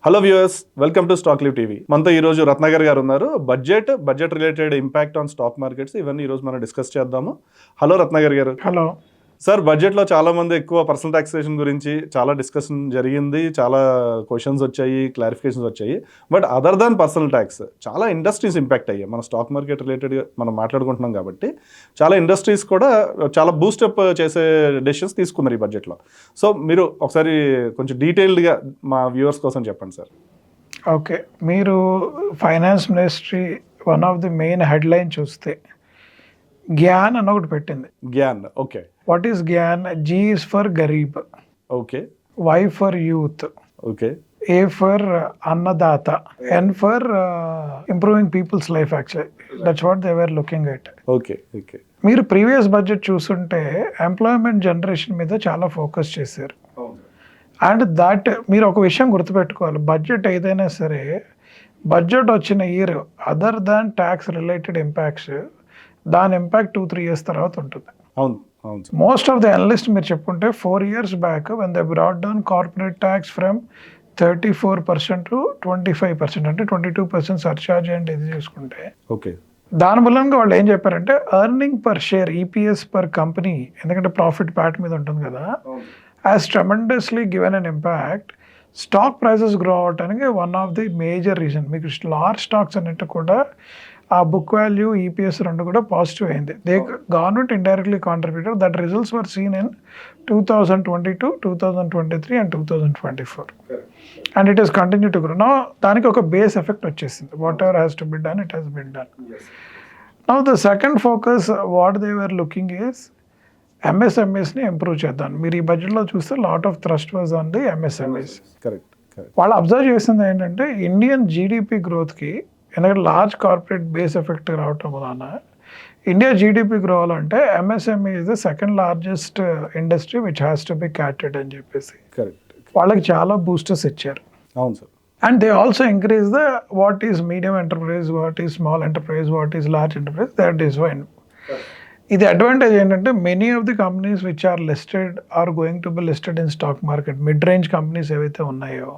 Hello viewers, welcome to stock live TV. మనతో ఈరోజు రత్నాకర్ గారు ఉన్నారు. Budget related impact on stock markets ఇవన్నీ ఈరోజు మనం డిస్కస్ చేద్దాము. హలో రత్నాకర్ గారు. హలో సార్, బడ్జెట్లో చాలా మంది ఎక్కువ పర్సనల్ టాక్సేషన్ గురించి చాలా డిస్కషన్ జరిగింది, చాలా క్వశ్చన్స్ వచ్చాయి, క్లారిఫికేషన్స్ వచ్చాయి. But other than personal tax చాలా ఇండస్ట్రీస్ ఇంపాక్ట్ అయ్యాయి. మన స్టాక్ మార్కెట్ రిలేటెడ్గా మనం మాట్లాడుకుంటున్నాం కాబట్టి చాలా ఇండస్ట్రీస్ కూడా చాలా బూస్టప్ చేసే డెసిషన్స్ తీసుకున్నారు ఈ బడ్జెట్లో. సో మీరు ఒకసారి కొంచెం డీటెయిల్డ్గా మా వ్యూవర్స్ కోసం చెప్పండి సార్. ఓకే, మీరు finance ministry one of the main headline చూస్తే గ్యాన్ అని ఒకటి పెట్టింది. Gyan, okay. What is Gyan? G is for garib, okay. Y for youth, okay. A for annadata, N for improving people's life. Actually that's what they were looking at. Okay, okay. మీరు previous budget చూస్తుంటే employment generation మీద చాలా focus చేశారు. And that మీరు ఒక విషయం గుర్తుపెట్టుకోవాలి, budget ఏదైనా సరే బడ్జెట్ వచ్చిన year other than tax related impacts, దాని ఇంపాక్ట్ 2-3 years తర్వాత ఉంటుంది. అవును, అవును. మోస్ట్ ఆఫ్ ద అనలిస్ట్ మీరు చెప్పుకుంటే 4 years back when they brought down corporate tax from 34% to 25%, అంటే 22% సర్చార్జ్ అండ్ ఇది చూసుకుంటే, ఓకే. దాని మూలంగా వాళ్ళు ఏం చెప్పారంటే earning per share, EPS per company, ఎందుకంటే ప్రాఫిట్ ప్యాట్ మీద ఉంటుంది కదా, has tremendously given an impact. Stock prices grow అవడానికి one of the major reason. మీకు లార్జ్ స్టాక్స్ అన్నట్టు కూడా ఆ బుక్ వాల్యూ, ఈపీఎస్ రెండు కూడా పాజిటివ్ అయింది. They government indirectly contributed. That results were seen in 2022, 2023 and 2024. And it is continue to grow. Now దానికి ఒక బేస్ ఎఫెక్ట్ వచ్చేసింది. Whatever has to be done, it has been done. Now the second focus what they were looking is ఎంఎస్ఎంఈస్ని improve చేద్దాం. మీరు ఈ బడ్జెట్లో చూస్తే lot of thrust was on the ఎంఎస్ఎంఈస్. కరెక్ట్. వాళ్ళు అబ్జర్వ్ చేసింది ఏంటంటే ఇండియన్ జీడిపి గ్రోత్కి, ఎందుకంటే లార్జ్ కార్పొరేట్ బేస్ ఎఫెక్ట్ రావటం వలన ఇండియా జీడిపి గ్రో అవ్వాలంటే MSME is the second largest industry which has to be catered అని చెప్పేసి వాళ్ళకి చాలా బూస్టర్స్ ఇచ్చారు. అవును sir. And they also increase the what is medium enterprise, what is small enterprise, what is large enterprise, that is fine. ఇది advantage ఏంటంటే many of the companies which are listed are going to be listed in stock market, mid range companies ఏవైతే ఉన్నాయో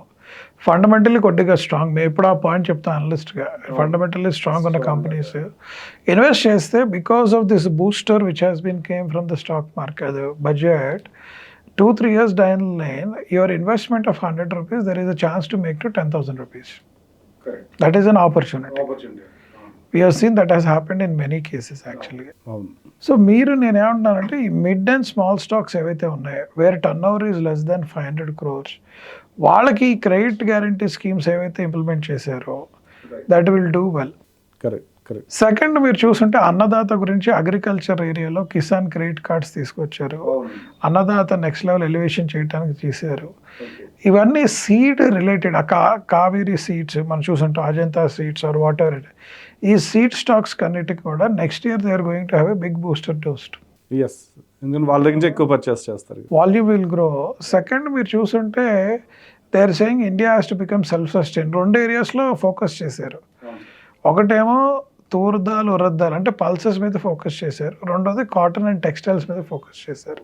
fundamentally కొద్దిగా strong. మేము ఎప్పుడు ఆ point చెప్తాను అనలిస్ట్గా, ఫండమెంటల్లీ స్ట్రాంగ్ ఉన్న కంపెనీస్ ఇన్వెస్ట్ చేస్తే because of this booster which has been came from the stock market budget, 2-3 years down the line, your investment of 100 rupees, there is a chance to make to 10,000 rupees. Correct. That is an opportunity. We have seen that has happened in many cases actually. So మీరు నేను ఏమంటున్నానంటే ఈ mid and small stocks ఏవైతే ఉన్నాయో where turn over is less than 500 crores, వాళ్ళకి credit guarantee schemes ఏవైతే implement చేశారో that will do well. Correct. Second మీరు చూస్తుంటే అన్నదాత గురించి అగ్రికల్చర్ ఏరియాలో కిసాన్ క్రెడిట్ కార్డ్స్ తీసుకొచ్చారు. అన్నదాత నెక్స్ట్ లెవెల్ ఎలివేషన్ చేయడానికి చేశారు. ఇవన్నీ సీడ్ రిలేటెడ్, కావేరీ సీడ్స్ మనం చూస్తుంటాం, Ajanta seeds or whatever it, ఈ సీడ్ స్టాక్స్ కన్నిటికి కూడా next year they are going to have a big booster dose. Yes, ఎందుకంటే వాళ్ళ దగ్గర నుంచి ఎక్కువ పర్చేస్ చేస్తారు, వాల్యూమ్ విల్ గ్రో. సెకండ్ మీరు చూస్తుంటే they are saying India has to become self sustain. 2 areasలో ఫోకస్ చేశారు. ఒకటేమో తూర్దాలు ఉరద్దాలు అంటే పల్సెస్ మీద ఫోకస్ చేశారు, రెండోది కాటన్ అండ్ టెక్స్టైల్స్ మీద ఫోకస్ చేశారు.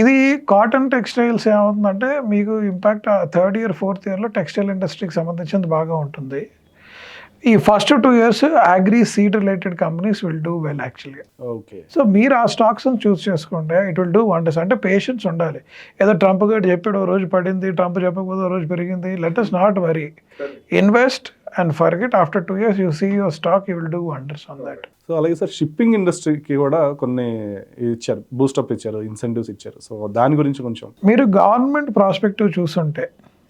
ఇది కాటన్ టెక్స్టైల్స్ ఏమవుతుందంటే మీకు impact 3rd year 4th yearలో textile ఇండస్ట్రీకి సంబంధించింది బాగా ఉంటుంది. ఈ first 2 years agri seed related companies will do well యాక్చువల్గా. ఓకే. సో మీరు ఆ స్టాక్స్ని చూస్ చేసుకుంటే ఇట్ విల్ డూ వండర్స్. అంటే పేషెన్స్ ఉండాలి. ఏదో ట్రంప్ గారు చెప్పాడు, ఓ రోజు పడింది, ట్రంప్ చెప్పకపోతే ఓ రోజు పెరిగింది, let us not worry, invest and forget. After 2 years you see your stock, you will do wonders on that. So అలాగే సార్ షిప్పింగ్ ఇండస్ట్రీకి కూడా కొన్ని ఇచ్చారు, బూస్టప్ ఇచ్చారు, ఇన్సెంటివ్స్ ఇచ్చారు. సో దాని గురించి కొంచెం మీరు గవర్నమెంట్ ప్రాస్పెక్టివ్ చూస్తుంటే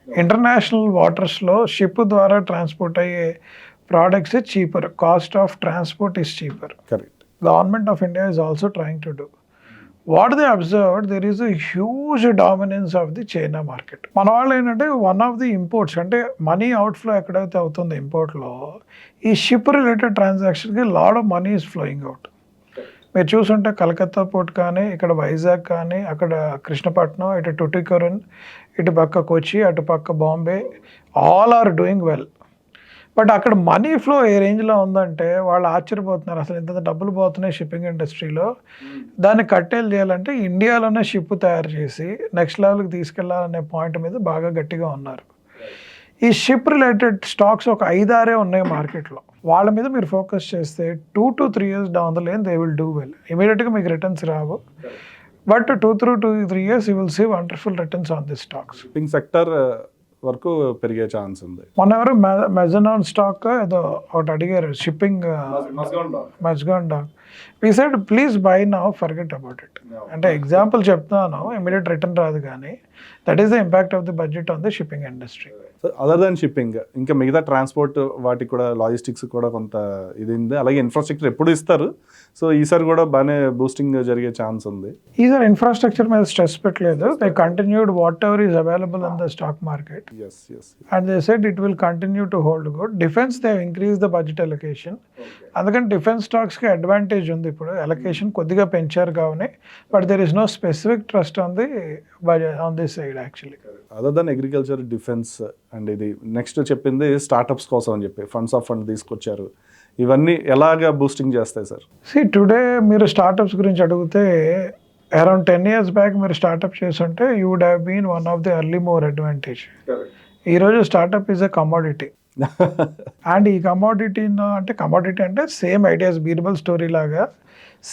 ఇంటర్నేషనల్ వాటర్స్లో షిప్ ద్వారా ట్రాన్స్పోర్ట్ అయ్యే products is cheaper, cost of transport is cheaper. Correct. Government of India is also trying to do. What they observed, there is a huge dominance of the China market. మన వాళ్ళు ఏంటంటే one of the imports అంటే money outflow ఎక్కడైతే అవుతుందో ఇంపోర్ట్లో, ఈ ship related ట్రాన్సాక్షన్కి lot of money is flowing out. మీరు చూసుంటే కలకత్తా పోర్ట్ కానీ, ఇక్కడ వైజాగ్ కానీ, అక్కడ కృష్ణపట్నం, ఇటు టుటికోరిన్, ఇటు పక్క కొచ్చి, అటు పక్క Bombay, all are doing well. But అక్కడ మనీ ఫ్లో ఏ రేంజ్లో ఉందంటే వాళ్ళు ఆశ్చర్యపోతున్నారు, అసలు ఇంత డబ్బులు పోతున్నాయి షిప్పింగ్ ఇండస్ట్రీలో, దాన్ని కట్టేలు చేయాలంటే ఇండియాలోనే షిప్ తయారు చేసి నెక్స్ట్ లెవెల్కి తీసుకెళ్లాలనే పాయింట్ మీద బాగా గట్టిగా ఉన్నారు. ఈ షిప్ రిలేటెడ్ స్టాక్స్ ఒక 5-6 ఉన్నాయి మార్కెట్లో. వాళ్ళ మీద మీరు ఫోకస్ చేస్తే 2 to 3 years down the line they will do well. ఇమీడియట్గా మీకు రిటర్న్స్ రావు, but 2 to 3 years you will see wonderful returns on the stocks. Shipping sector వరకు పెరిగే ఛాన్స్ ఉంది. మొన్న ఎవరు మెజనాన్ స్టాక్ ఏదో ఒకటి అడిగారు, shipping Mazagon dock. We said please buy now, forget about it. అంటే ఎగ్జాంపుల్ చెప్తున్నాను, ఇమీడియట్ రిటర్న్ రాదు, కానీ that is the impact of the budget on the shipping industry. Other than shipping ఇంకా మిగతా ట్రాన్స్పోర్ట్ వాటికి కూడా లాజిస్టిక్స్ కూడా కొంత ఇది ఉంది. అలాగే ఇన్ఫ్రాస్ట్రక్చర్ ఎప్పుడు ఇస్తారు, సో ఈసారి కూడా బాగానే బూస్టింగ్ జరిగే ఛాన్స్ ఉంది. ఈసారి ఇన్ఫ్రాస్ట్రక్చర్ మీద స్ట్రెస్ పెట్టలేదు. They continued what ever is available in the stock market. And they said it will continue to hold good. Defense, they have increased the budget allocation. అందుకని defence స్టాక్స్కి advantage ఉంది. ఇప్పుడు allocation కొద్దిగా పెంచారు కావునే, but there is no specific thrust on the on this side actually. Other than agriculture, defence and ఇది next చెప్పింది startups కోసం అని చెప్పి ఫండ్స్ ఆఫ్ ఫండ్ తీసుకొచ్చారు. ఇవన్నీ ఎలాగా బూస్టింగ్ చేస్తాయి సార్? టుడే మీరు స్టార్టప్స్ గురించి అడిగితే అరౌండ్ 10 years బ్యాక్ మీరు స్టార్టప్ చేస్తుంటే you would have been one of the early more advantage. ఈరోజు startup is a commodity. And ఈ కమోడిటీ అంటే సేమ్ ఐడియాస్, బీర్బల్ స్టోరీ లాగా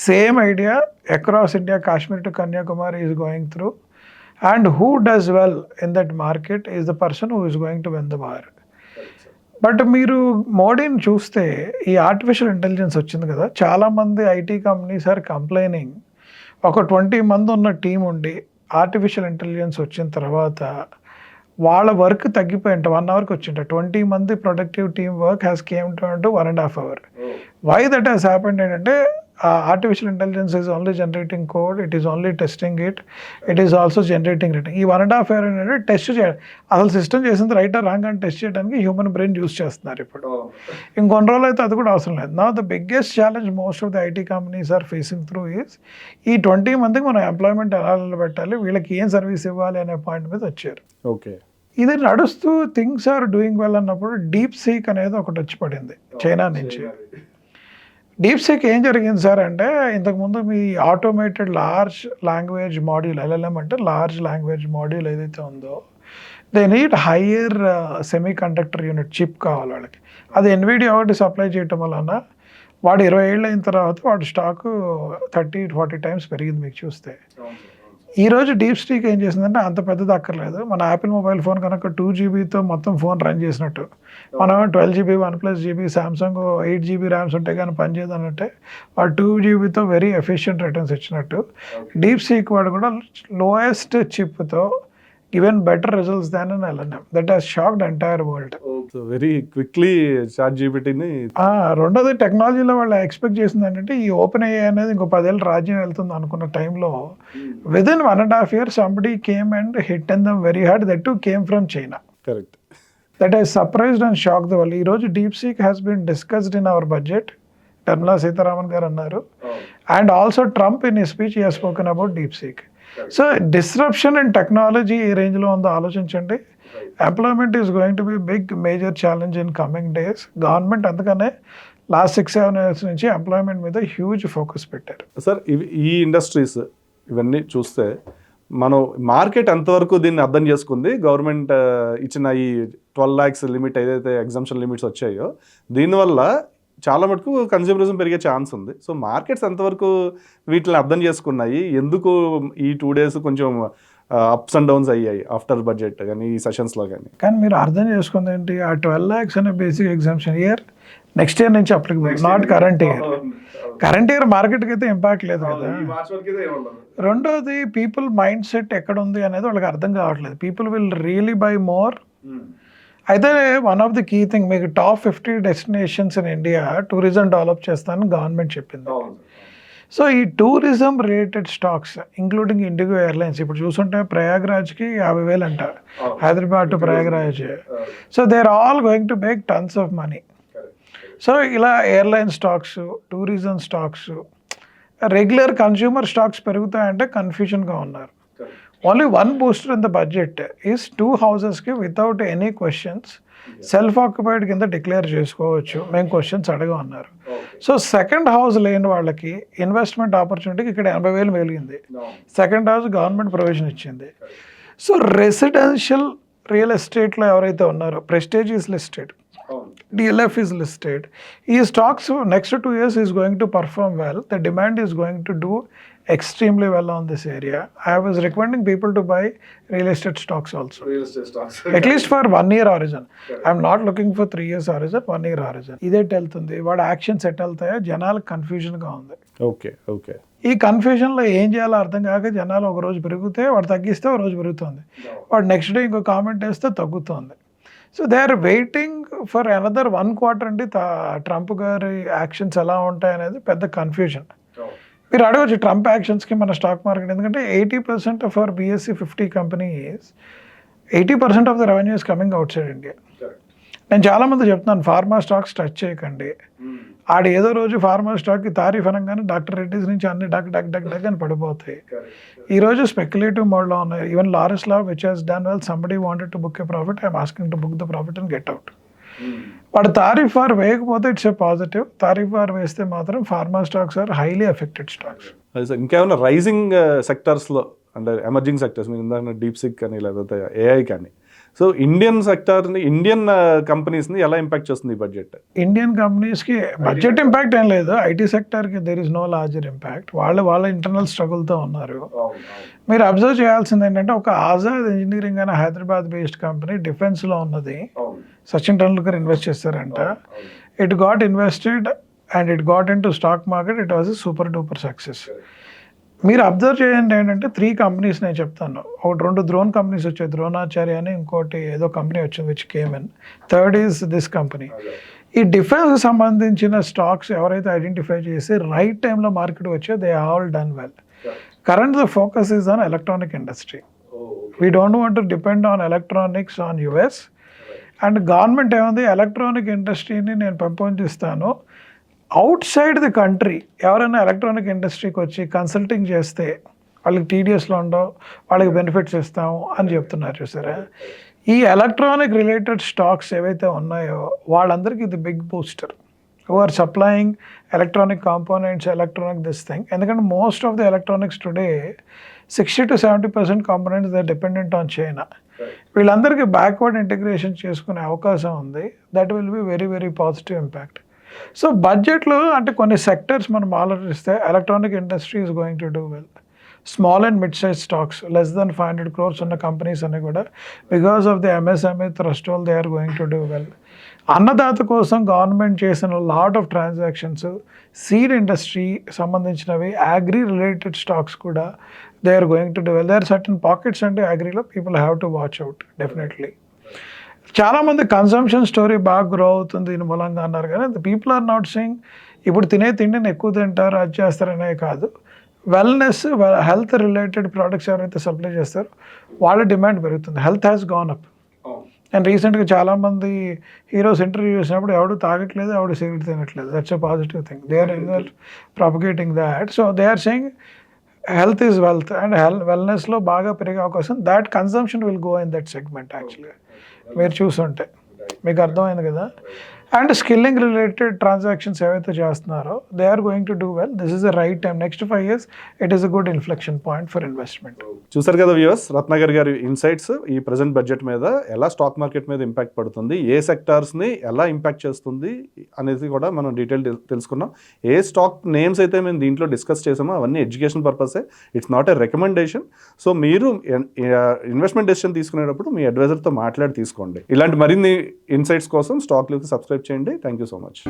same idea across India, Kashmir to Kanyakumari is going through. And who does well in that market is the person who is going to win the war. But మీరు మోడీని చూస్తే ఈ artificial intelligence వచ్చింది కదా, చాలామంది IT companies are complaining. ఒక 20 మంది ఉన్న టీం ఉండి ఆర్టిఫిషియల్ ఇంటెలిజెన్స్ వచ్చిన తర్వాత వాళ్ళ వర్క్ తగ్గిపోయింట 1 hourకి వచ్చింట. 20 మంది productive team work has came to 1.5 hours. Why that has happened ఏంటంటే artificial intelligence is only generating code, it is only testing it is also generating return. ఈ 1.5 hours ఏంటంటే test చేయాలి. అసలు సిస్టమ్ చేసింది రైట్ ఆర్ రాంగ్ అని test చేయడానికి human brain use చేస్తున్నారు ఇప్పుడు. ఇంకొన్ని రోజులు అయితే అది కూడా అవసరం లేదు. నా the biggest challenge most of the IT companies are facing through is ఈ 20 మందికి మనం ఎంప్లాయ్మెంట్ ఎలా నిలబెట్టాలి, వీళ్ళకి ఏం సర్వీస్ ఇవ్వాలి అనే పాయింట్ మీద వచ్చారు. ఓకే, ఇది నడుస్తూ థింగ్స్ ఆర్ డూయింగ్ వెల్ అన్నప్పుడు డీప్ సీక్ అనేది ఒకటి వచ్చి పడింది చైనా నుంచి. డీప్ సీక్ ఏం జరిగింది సార్ అంటే, ఇంతకుముందు మీ automated large language module, LLM అంటే లార్జ్ లాంగ్వేజ్ మాడ్యూల్ ఏదైతే ఉందో, they need higher semiconductor unit chip కావాలి వాళ్ళకి. అది ఎన్విడియా ఒకటి సప్లై చేయటం వలన వాడు 20 ఏళ్ళు అయిన తర్వాత వాడు స్టాకు 30-40 times పెరిగింది మీకు చూస్తే. ఈరోజు డీప్ స్టీక్ ఏం చేసిందంటే అంత పెద్దది అక్కర్లేదు. మన యాపిల్ మొబైల్ ఫోన్ కనుక 2 GBతో మొత్తం ఫోన్ రన్ చేసినట్టు, మనం 12 GB 1+ GB Samsung 8 GB rams ఉంటే కానీ పనిచేయదు అన్నట్టే, వాడు 2 GBతో వెరీ ఎఫిషియెంట్ రిటర్న్స్ ఇచ్చినట్టు డీప్ సీక్ వాడు కూడా lowest చిప్తో given better results than an LLM. That has shocked the entire world. So very quickly ChatGPTని. రెండోది టెక్నాలజీలో వాళ్ళు ఎక్స్పెక్ట్ చేసింది ఏంటంటే ఈ ఓపెన్ AI అనేది ఇంకో 10 ఏళ్ళు రాజ్యం వెళ్తుంది అనుకున్న టైంలో within 1.5 years somebody came and hit them very hard. That too came from China. Correct. That has surprised and shocked the world. ఈరోజు deep seek has been discussed in our budget. Nirmala Sitharaman గారు అన్నారు. And also Trump in his speech he has spoken about deep seek. So disruption in technology ఏ రేంజ్లో ఉందో ఆలోచించండి. Employment is going to be big major challenge in coming days. Government అందుకనే last 6-7 years నుంచి employment మీద huge focus పెట్టారు. Sir ఈ industries ఇవన్నీ చూస్తే మనం మార్కెట్ ఎంతవరకు దీన్ని అర్థం చేసుకుంది, గవర్నమెంట్ ఇచ్చిన ఈ 12 lakhs లిమిట్ ఏదైతే ఎగ్జామ్షన్ లిమిట్స్ వచ్చాయో దీనివల్ల చాలా మటుకు కన్జ్యూమరిజం పెరిగే ఛాన్స్ ఉంది. సో మార్కెట్స్ ఎంతవరకు వీటిని అర్థం చేసుకున్నాయి, ఎందుకు ఈ 2 days కొంచెం అప్స్ అండ్ డౌన్స్ అయ్యాయి ఆఫ్టర్ బడ్జెట్ కానీ ఈ సెషన్స్లో కానీ. కానీ మీరు అర్థం చేసుకుంది ఏంటి, ఆ 12 lakhs అనే basic exemption year next year నుంచి applicable, not current year. Current year మార్కెట్కి అయితే ఇంపాక్ట్ లేదు కదా. రెండోది పీపుల్ మైండ్ సెట్ ఎక్కడ ఉంది అనేది వాళ్ళకి అర్థం కావట్లేదు. People will really buy more. అయితే one of the key thing, మీకు top 50 destinations in India tourism develop చేస్తానని గవర్నమెంట్ చెప్పింది. సో ఈ tourism related stocks including IndiGo airlines ఇప్పుడు చూస్తుంటే ప్రయాగ్రాజ్కి 50,000 అంట, Hyderabad to Prayagraj. So they are all going to make tons of money. So ఇలా airline stocks, tourism stocks, regular consumer stocks పెరుగుతాయంటే కన్ఫ్యూజన్గా ఉన్నారు. Only one booster in the budget is 2 houses without any questions self occupied కింద declare చేసుకోవచ్చు, మేము questions అడగమన్నారు. So second house లేని వాళ్ళకి investment ఆపర్చునిటీకి ఇక్కడ 80,000 వెలిగింది. సెకండ్ హౌస్ గవర్నమెంట్ ప్రొవిజన్ ఇచ్చింది. సో రెసిడెన్షియల్ రియల్ ఎస్టేట్లో ఎవరైతే ఉన్నారో prestige is listed, DLF is listed. These stocks next 2 years is going to perform well. The demand is going to do extremely well on this area. I was recommending people to buy real estate stocks also. At least for 1 year horizon. I'm not looking for 3 years horizon, 1 year horizon. ఇదే వెళ్తుంది వాడు action set అవుతాయో జనాలకు కన్ఫ్యూజన్గా ఉంది. Okay ఈ కన్ఫ్యూజన్లో ఏం చేయాలో అర్థం కాక జనాలు ఒక రోజు పెరిగితే వాడు తగ్గిస్తే ఒక రోజు పెరుగుతుంది, వాడు నెక్స్ట్ డే ఇంకో కామెంట్ వేస్తే తగ్గుతుంది. So they are waiting for another 1 quarter అండి ట్రంప్ గారి యాక్షన్స్ ఎలా ఉంటాయి అనేది పెద్ద కన్ఫ్యూజన్. మీరు అడగవచ్చు ట్రంప్ యాక్షన్స్కి మన స్టాక్ మార్కెట్, ఎందుకంటే 80% of our BSE 50 companies 80% of the revenue is coming out side India. నేను చాలామంది చెప్తున్నాను ఫార్మా స్టాక్స్ టచ్ చేయకండి. ఆడ ఏదో రోజు ఫార్మా స్టాక్కి తారీఫ్ అనగానే డాక్టర్ రెడ్డిస్ నుంచి అన్ని డగ్ అని పడిపోతాయి. ఈ రోజు స్పెక్యులేటివ్ మోడ్లో ఉన్నాయి. ఈవెన్ లారెస్ లా which has done well, somebody wanted to book a profit, I'm asking to book the profit and get out. వాడు తారీఫ్ వార్ వేయకపోతే it's a positive, tariff war వేస్తే మాత్రం pharma stocks are highly affected stocks. అది sir ఇంకేమైనా rising సెక్టర్స్లో అంటే emerging sectors మీరు ఇందాక డీప్ సిక్ కానీ లేకపోతే AI కానీ, సో ఇండియన్ సెక్టర్ని ఇండియన్ కంపెనీస్ని ఎలా ఇంపాక్ట్ చేస్తుంది ఈ బడ్జెట్? ఇండియన్ కంపెనీస్కి బడ్జెట్ ఇంపాక్ట్ ఏం లేదు, ఐటీ సెక్టర్కి there is no larger impact. వాళ్ళ ఇంటర్నల్ స్ట్రగుల్తో ఉన్నారు. మీరు అబ్జర్వ్ చేయాల్సింది ఏంటంటే ఒక ఆజాద్ ఇంజనీరింగ్ అనే హైదరాబాద్ బేస్డ్ కంపెనీ డిఫెన్స్లో ఉన్నది, సచిన్ టెండూల్కర్ ఇన్వెస్ట్ చేశారంట. It got invested and it got in to stock market, it was a super duper success. మీరు అబ్జర్వ్ చేయండి ఏంటంటే 3 కంపెనీస్ నేను చెప్తాను. 2 డ్రోన్ కంపెనీస్ వచ్చాయి, ద్రోణాచార్య అని, ఇంకోటి ఏదో కంపెనీ వచ్చింది which came in, third is this company. ఈ డిఫెన్స్ సంబంధించిన స్టాక్స్ ఎవరైతే ఐడెంటిఫై చేసి రైట్ టైంలో మార్కెట్ వచ్చాయో they all done well. Current the focus is on electronic industry. We don't want to depend on electronics on US. And government ఏముంది, electronic ఇండస్ట్రీని నేను పెంపొందిస్తాను, out side the country ఎవరైనా electronic ఇండస్ట్రీకి వచ్చి consulting చేస్తే వాళ్ళకి TDSలో ఉండవు, వాళ్ళకి బెనిఫిట్స్ ఇస్తాము అని చెప్తున్నారు చూసారా. ఈ ఎలక్ట్రానిక్ రిలేటెడ్ స్టాక్స్ ఏవైతే ఉన్నాయో వాళ్ళందరికీ ఇది big booster, who are supplying electronic components, electronic this thing. ఎందుకంటే most of the electronics today 60 to 70% components they dependent on China. వీళ్ళందరికీ బ్యాక్వర్డ్ ఇంటిగ్రేషన్ చేసుకునే అవకాశం ఉంది. That will be very very positive impact. So బడ్జెట్లో అంటే కొన్ని sectors మనం ఆలోచిస్తే electronic industry is going to do well. Small and mid size stocks less than 500 crores ఉన్న కంపెనీస్ అన్ని కూడా because of the MSME threshold they are going to do well. అన్నదాత కోసం గవర్నమెంట్ చేసిన lot of transactions, seed industry సంబంధించినవి, agri related stocks కూడా they are going to do well. They are certain pockets అంటే అగ్రీలో people have to watch out definitely. చాలామంది consumption story బాగా grow అవుతుంది దీని మూలంగా అన్నారు, కానీ the people are not saying ఇప్పుడు తినే తిండిని ఎక్కువ తింటారు అది చేస్తారనే కాదు, వెల్నెస్ హెల్త్ రిలేటెడ్ ప్రోడక్ట్స్ ఎవరైతే సప్లై చేస్తారో వాళ్ళ డిమాండ్ పెరుగుతుంది. Health has gone up. And రీసెంట్గా చాలామంది హీరోస్ ఇంటర్వ్యూ చేసినప్పుడు ఎవడు తాగట్లేదు, ఎవడు సిగరెట్ తినట్లేదు. That's a positive thing. They are in propagating that. So they are saying health is wealth and వెల్నెస్లో బాగా పెరిగే అవకాశం, that consumption will go in that segment. యాక్చువల్గా మీరు చూసుంటే మీకు అర్థమైంది కదా. అండ్ స్కిల్లింగ్ రిలేటెడ్ ట్రాన్సాక్షన్స్ ఏవైతే చేస్తున్నారో they are going to do well. This is the right time. Next 5 years it is a good inflection point for investment. చూసారు కదా వ్యూవర్స్, రత్నాకర్ గారి ఇన్సైట్స్ ఈ ప్రెజెంట్ బడ్జెట్ మీద ఎలా స్టాక్ మార్కెట్ మీద impact పడుతుంది, ఏ సెక్టార్స్ని ఎలా ఇంపాక్ట్ చేస్తుంది అనేది కూడా మనం డీటెయిల్ తెలుసుకున్నాం. ఏ స్టాక్ నేమ్స్ అయితే మేము దీంట్లో డిస్కస్ చేసామో అవన్నీ ఎడ్యుకేషన్ పర్పసే, it's not a recommendation. So మీరు ఇన్వెస్ట్మెంట్ డెసిషన్ తీసుకునేటప్పుడు మీ అడ్వైజర్తో మాట్లాడి తీసుకోండి. ఇలాంటి మరిన్ని ఇన్సైట్స్ కోసం స్టాక్లకు సబ్స్క్రైబ్ చేయండి. Thank you so much.